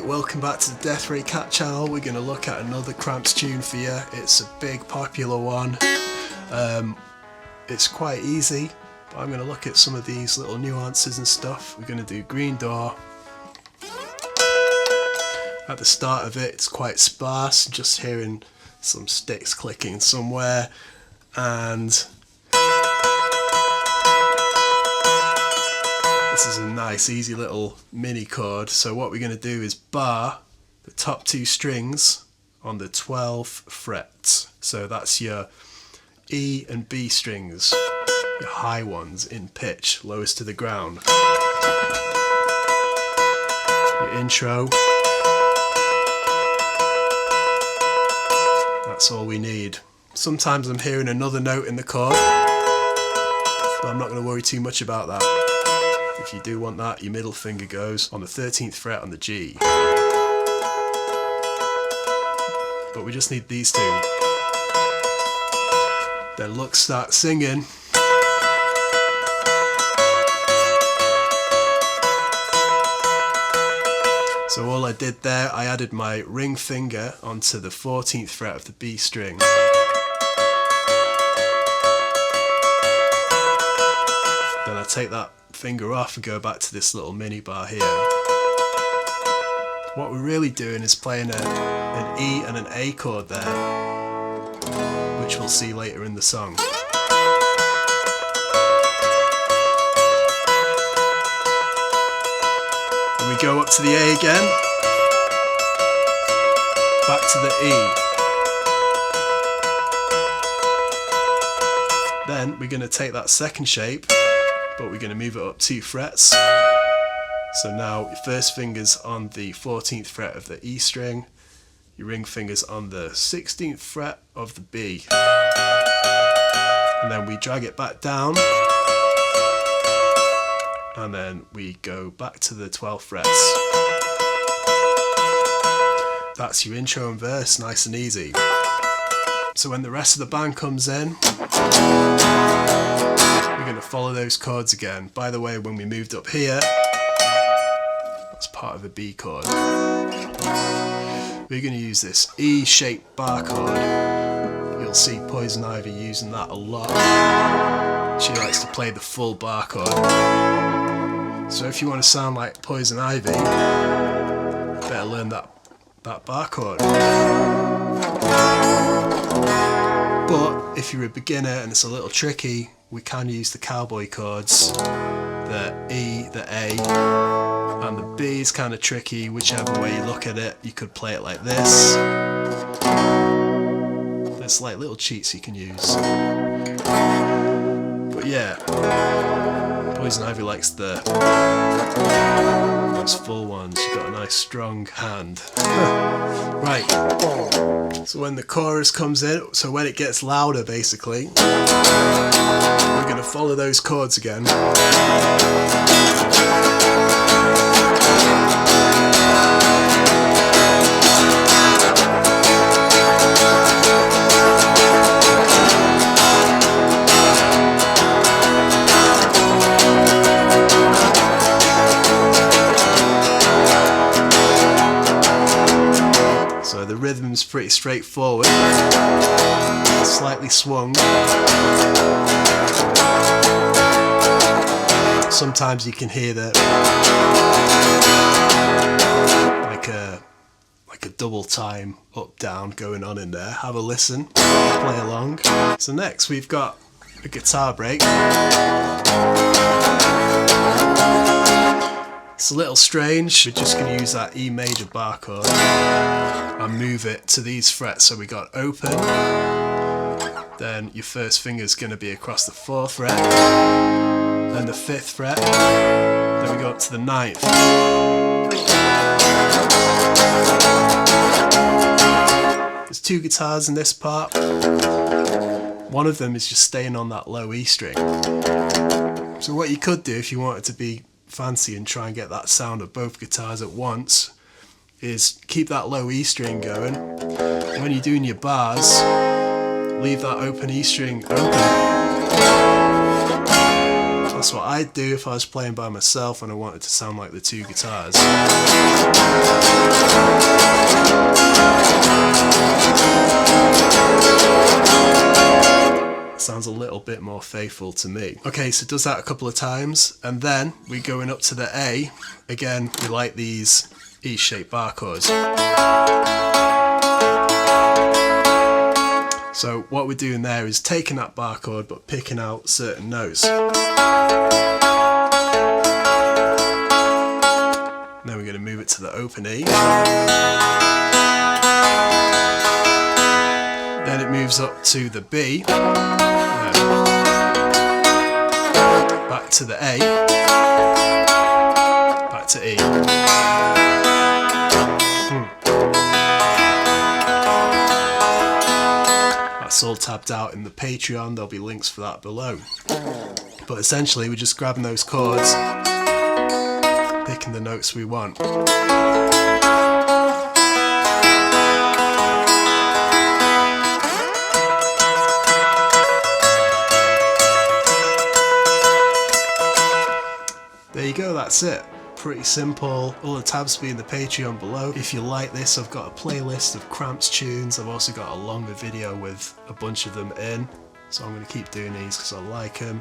Right, welcome back to the Death Ray Cat channel. We're going to look at another Cramps tune for you. It's a big popular one. It's quite easy, but I'm going to look at some of these little nuances and stuff. We're going to do Green Door. At the start of it, it's quite sparse, just hearing some sticks clicking somewhere, and this is a nice easy little mini chord. So what we're going to do is bar the top two strings on the 12th fret. So that's your E and B strings, your high ones in pitch, lowest to the ground. Your intro. That's all we need. Sometimes I'm hearing another note in the chord, but I'm not going to worry too much about that. If you do want that, your middle finger goes on the 13th fret on the G. But we just need these two. Then look, start singing. So all I did there, I added my ring finger onto the 14th fret of the B string. Then I take that finger off and go back to this little mini bar here. What we're really doing is playing an E and an A chord there, which we'll see later in the song. And we go up to the A again, back to the E. Then we're going to take that second shape, but we're going to move it up 2 frets. So now your first finger's on the 14th fret of the E string, your ring finger's on the 16th fret of the B. And then we drag it back down, and then we go back to the 12 frets. That's your intro and verse, nice and easy. So when the rest of the band comes in, we're going to follow those chords again. By the way, when we moved up here, that's part of a B chord. We're going to use this E-shaped bar chord. You'll see Poison Ivy using that a lot. She likes to play the full bar chord. So if you want to sound like Poison Ivy, better learn that bar chord. But if you're a beginner and it's a little tricky, we can use the cowboy chords. The E, the A, and the B is kind of tricky. Whichever way you look at it, you could play it like this. There's like little cheats you can use. But yeah, Poison Ivy likes those full ones. You've got a nice strong hand. Right, so when the chorus comes in, so when it gets louder basically, we're going to follow those chords again. So the rhythm's pretty straightforward, slightly swung. Sometimes you can hear that like a double time up down going on in there. Have a listen, play along. So next we've got a guitar break. It's a little strange. We're just going to use that E major bar chord and move it to these frets. So we got open, then your first finger's going to be across the 4th fret, then the 5th fret, then we go up to the 9th. There's 2 guitars in this part. One of them is just staying on that low E string. So what you could do if you wanted to be fancy and try and get that sound of both guitars at once is keep that low E string going. When you're doing your bars, leave that open E string open. That's what I'd do if I was playing by myself and I wanted to sound like the two guitars. Sounds a little bit more faithful to me. Okay, so it does that a couple of times, and then we're going up to the A. Again, we like these E-shaped bar chords. So what we're doing there is taking that bar chord but picking out certain notes. Then we're going to move it to the open E. Then it moves up to the B. Back to the A. Back to E. That's all tabbed out in the Patreon, there'll be links for that below. But essentially we're just grabbing those chords, picking the notes we want. There you go, that's it. Pretty simple. All the tabs will be in the Patreon below. If you like this, I've got a playlist of Cramps tunes. I've also got a longer video with a bunch of them in. So I'm going to keep doing these because I like them.